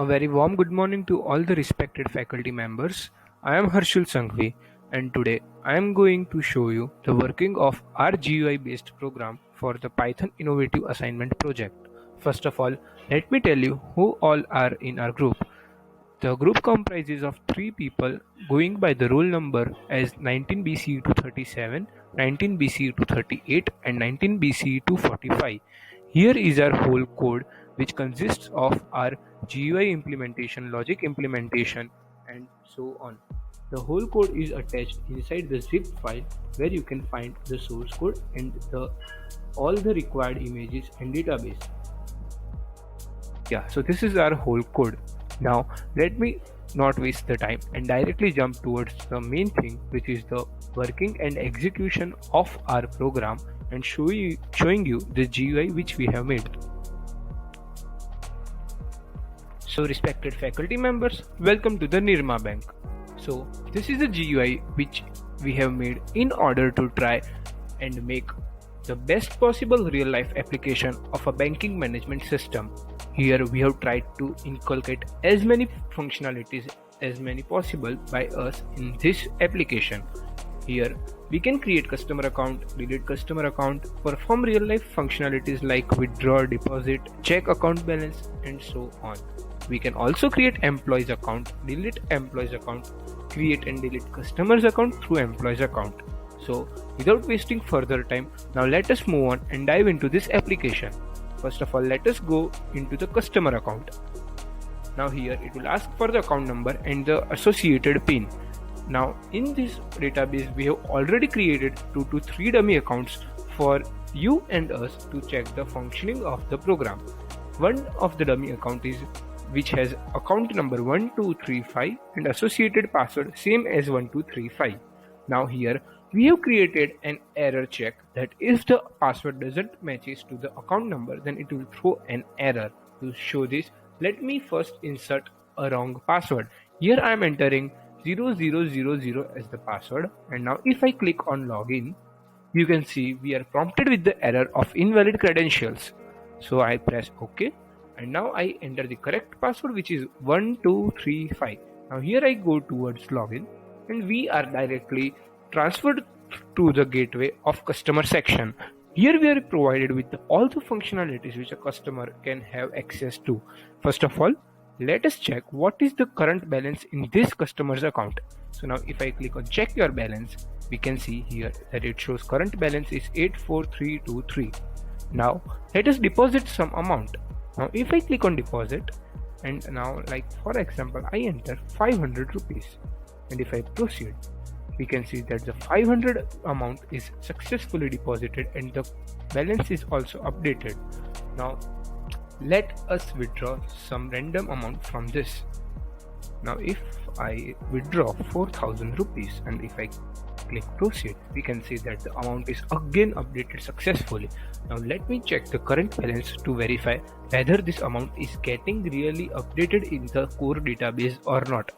very warm good morning to all the respected faculty members. I am Harshul Sanghvi, and today I am going to show you the working of our GUI based program for the Python Innovative Assignment project. First of all, let me tell you who all are in our group. The group comprises of 3 people going by the roll number as 19 BC to 37, 19 BC to 38 and 19 BC to 45. Here is our whole code which consists of our GUI implementation, logic implementation and so on. The whole code is attached inside the zip file where you can find the source code and all the required images and database. So this is our whole code. Now let me not waste the time and directly jump towards the main thing, which is the working and execution of our program and showing you the GUI which we have made. So respected faculty members, welcome to the Nirma Bank. So this is the GUI which we have made in order to try and make the best possible real-life application of a banking management system. Here we have tried to inculcate as many functionalities as many possible by us in this application. Here we can create customer account, delete customer account, perform real-life functionalities like withdraw, deposit, check account balance and so on. We can also create employees account, delete employees account, create and delete customers account through employees account. So without wasting further time, now let us move on and dive into this application. First of all, let us go into the customer account. Now here it will ask for the account number and the associated PIN. Now in this database we have already created 2 to 3 dummy accounts for you and us to check the functioning of the program. One of the dummy account is which has account number 1235 and associated password same as 1235. Now here we have created an error check that if the password doesn't matches to the account number, then it will throw an error. To show this, let me first insert a wrong password. Here I am entering 0000 as the password, and now if I click on login, you can see we are prompted with the error of invalid credentials. So I press OK, and now I enter the correct password, which is 1235. Now here I go towards login, and we are directly transferred to the gateway of customer section. Here we are provided with all the functionalities which a customer can have access to. First of all, let us check what is the current balance in this customer's account. So now if I click on check your balance, we can see here that it shows current balance is 84323. Now let us deposit some amount. Now if I click on deposit, and now like for example I enter 500 rupees, and if I proceed, we can see that the 500 amount is successfully deposited and the balance is also updated. Now let us withdraw some random amount from this. Now if I withdraw 4000 rupees and if I click proceed, we can see that the amount is again updated successfully. Now let me check the current balance to verify whether this amount is getting really updated in the core database or not.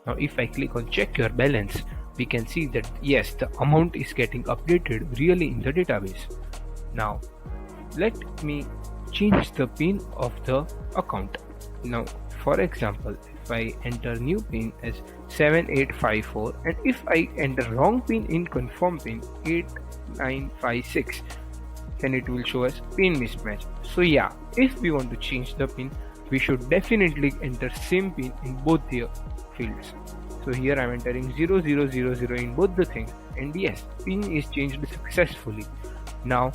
Now if I click on check your balance, we can see that yes, the amount is getting updated really in the database. Now let me change the PIN of the account. Now for example, if I enter new PIN as 7854 and if I enter wrong PIN in confirm PIN 8956, then it will show us PIN mismatch. So yeah, if we want to change the PIN, we should definitely enter same PIN in both the fields. So here I am entering 0000 in both the things, and yes, PIN is changed successfully. Now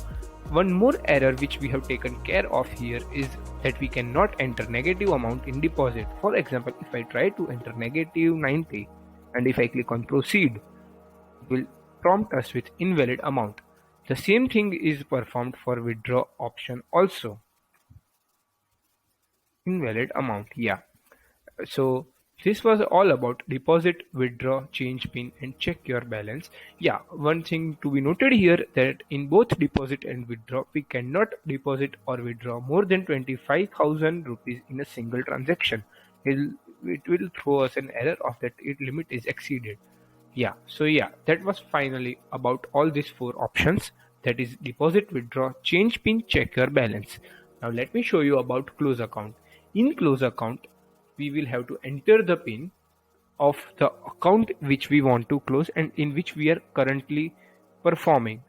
one more error which we have taken care of here is that we cannot enter negative amount in deposit. For example, if I try to enter negative 90 and if I click on proceed, it will prompt us with invalid amount. The same thing is performed for withdraw option also. Invalid amount, yeah. So this was all about deposit, withdraw, change PIN and check your balance. Yeah, one thing to be noted here that in both deposit and withdraw, we cannot deposit or withdraw more than 25,000 rupees in a single transaction. It will throw us an error of that limit is exceeded. So that was finally about all these 4 options, that is deposit, withdraw, change PIN, check your balance. Now let me show you about close account. In close account, we will have to enter the PIN of the account which we want to close and in which we are currently performing.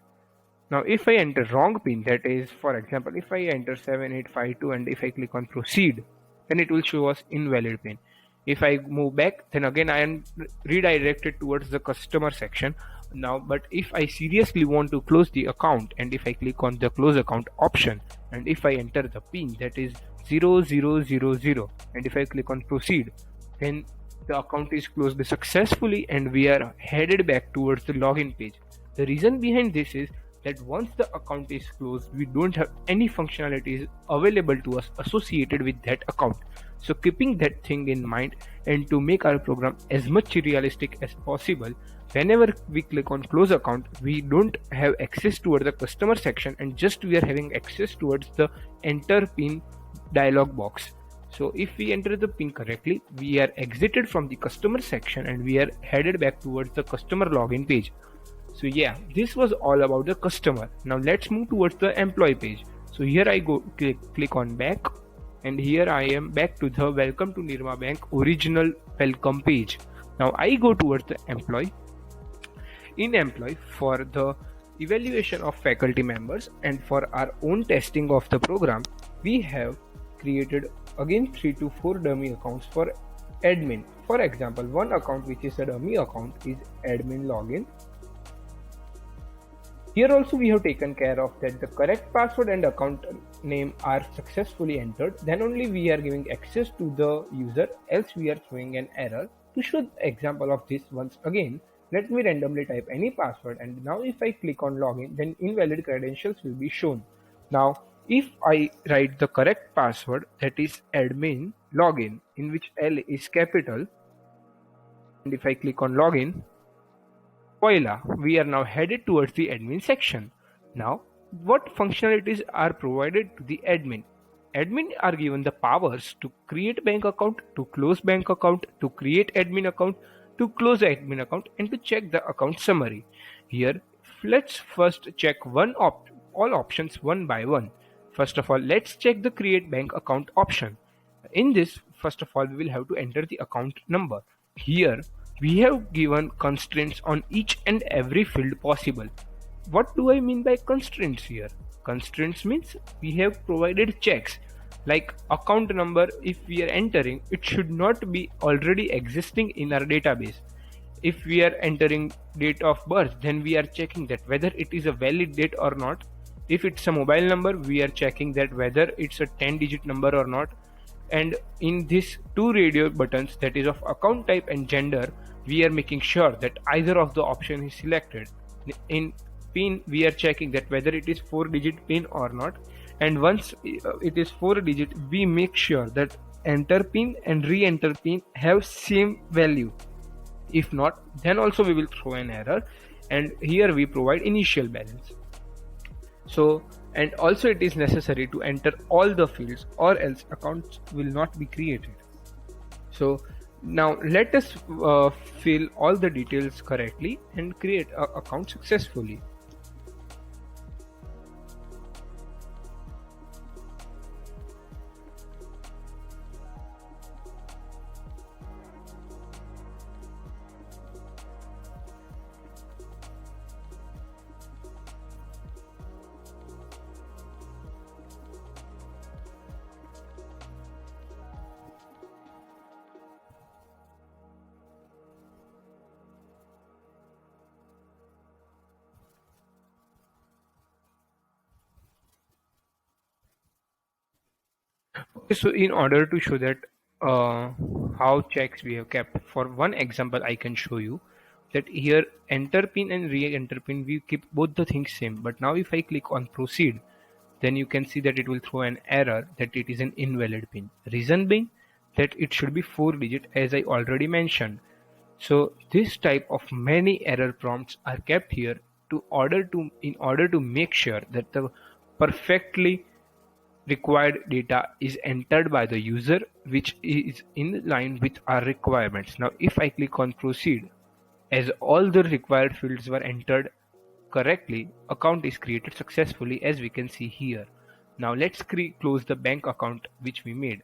Now if I enter wrong PIN, that is, for example, if I enter 7852 and if I click on proceed, then it will show us invalid PIN. If I move back, then again I am redirected towards the customer section. Now, but if I seriously want to close the account, and if I click on the close account option, and if I enter the PIN, that is 0000, and if I click on proceed, then the account is closed successfully and we are headed back towards the login page. The reason behind this is that once the account is closed, we don't have any functionalities available to us associated with that account. So keeping that thing in mind, and to make our program as much realistic as possible, whenever we click on close account, we don't have access towards the customer section and just we are having access towards the enter PIN dialog box. So if we enter the PIN correctly, we are exited from the customer section and we are headed back towards the customer login page. So yeah, this was all about the customer. Now let's move towards the employee page. So here I go click on back, and here I am back to the welcome to Nirma Bank original welcome page. Now I go towards the employee. In employee, for the evaluation of faculty members and for our own testing of the program, we have created again 3 to 4 dummy accounts for admin. For example, one account which is a dummy account is admin login. Here also we have taken care of that the correct password and account name are successfully entered. Then only we are giving access to the user, else we are throwing an error. To show the example of this once again, let me randomly type any password, and now if I click on login, then invalid credentials will be shown. Now if I write the correct password, that is admin login, in which L is capital, and if I click on login, voila, we are now headed towards the admin section. Now what functionalities are provided to the admin? Admin are given the powers to create bank account, to close bank account, to create admin account, to close admin account, and to check the account summary. Here let's first check all options one by one. First of all, let's check the create bank account option. In this, first of all, we will have to enter the account number. Here we have given constraints on each and every field possible. What do I mean by constraints here? Constraints means we have provided checks like account number. If we are entering, it should not be already existing in our database. If we are entering date of birth, then we are checking that whether it is a valid date or not. If it's a mobile number, we are checking that whether it's a 10-digit number or not. And in these two radio buttons, that is of account type and gender, we are making sure that either of the option is selected. In PIN, we are checking that whether it is 4-digit PIN or not, and once it is 4-digit, we make sure that enter PIN and re-enter PIN have same value. If not, then also we will throw an error, and here we provide initial balance. So, and also it is necessary to enter all the fields or else accounts will not be created. So now let us fill all the details correctly and create an account successfully. So in order to show that how checks we have kept, for one example I can show you that here enter pin and re-enter pin, we keep both the things same. But now if I click on proceed, then you can see that it will throw an error that it is an invalid pin. Reason being that it should be 4-digit, as I already mentioned. So this type of many error prompts are kept here in order to make sure that the perfectly required data is entered by the user, which is in line with our requirements. Now if I click on proceed, as all the required fields were entered correctly, account is created successfully, as we can see here. Now let's close the bank account which we made.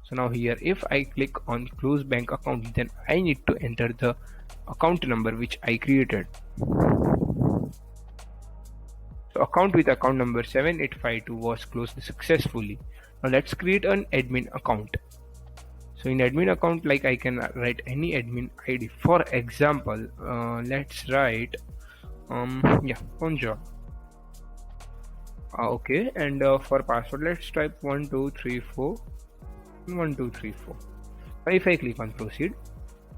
So now here, if I click on close bank account, then I need to enter the account number which I created. So account with account number 7852 was closed successfully. Now let's create an admin account. So in admin account, like I can write any admin ID. For example, let's write Ponja. Okay, and for password, let's type 1234 1234. If I click on proceed,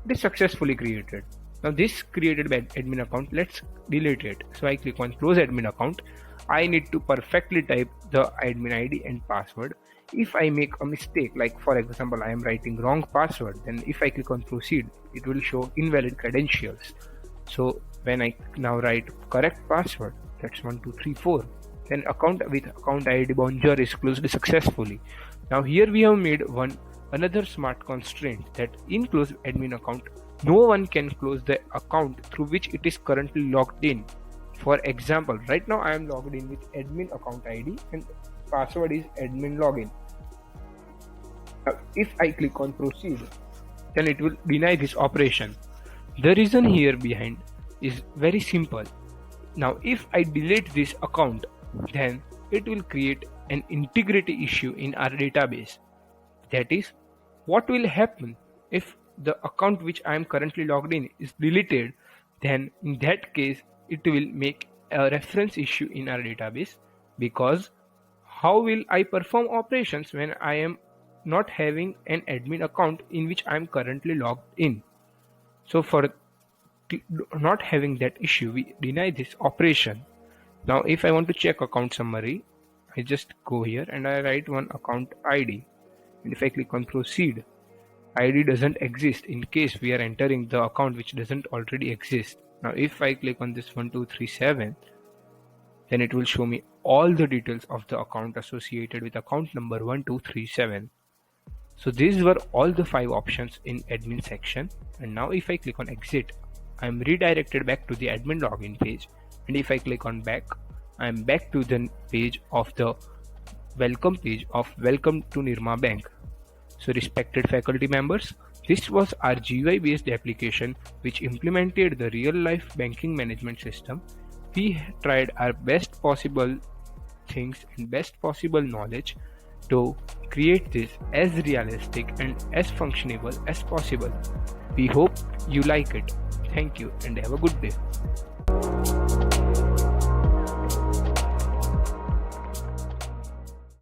it is successfully created. Now this created admin account, let's delete it. So I click on close admin account. I need to perfectly type the admin ID and password. If I make a mistake, like for example I am writing wrong password, then if I click on proceed, it will show invalid credentials. So when I now write correct password, that's 1234, then account with account ID Bonjour is closed successfully. Now here we have made another smart constraint that in close admin account, no one can close the account through which it is currently logged in. For example, right now I am logged in with admin account ID and password is admin login. Now if I click on proceed, then it will deny this operation. The reason here behind is very simple. Now if I delete this account, then it will create an integrity issue in our database. That is, what will happen if the account which I am currently logged in is deleted, then in that case it will make a reference issue in our database, because how will I perform operations when I am not having an admin account in which I am currently logged in. So for not having that issue, we deny this operation. Now if I want to check account summary, I just go here and I write one account ID, and if I click on proceed, ID doesn't exist in case we are entering the account which doesn't already exist. Now if I click on this 1237, then it will show me all the details of the account associated with account number 1237. So these were all the 5 options in admin section, and now if I click on exit, I am redirected back to the admin login page, and if I click on back, I am back to the page of the welcome page of Welcome to Nirma Bank. So respected faculty members, this was our GUI based application which implemented the real life banking management system. We tried our best possible things and best possible knowledge to create this as realistic and as functionable as possible. We hope you like it. Thank you and have a good day.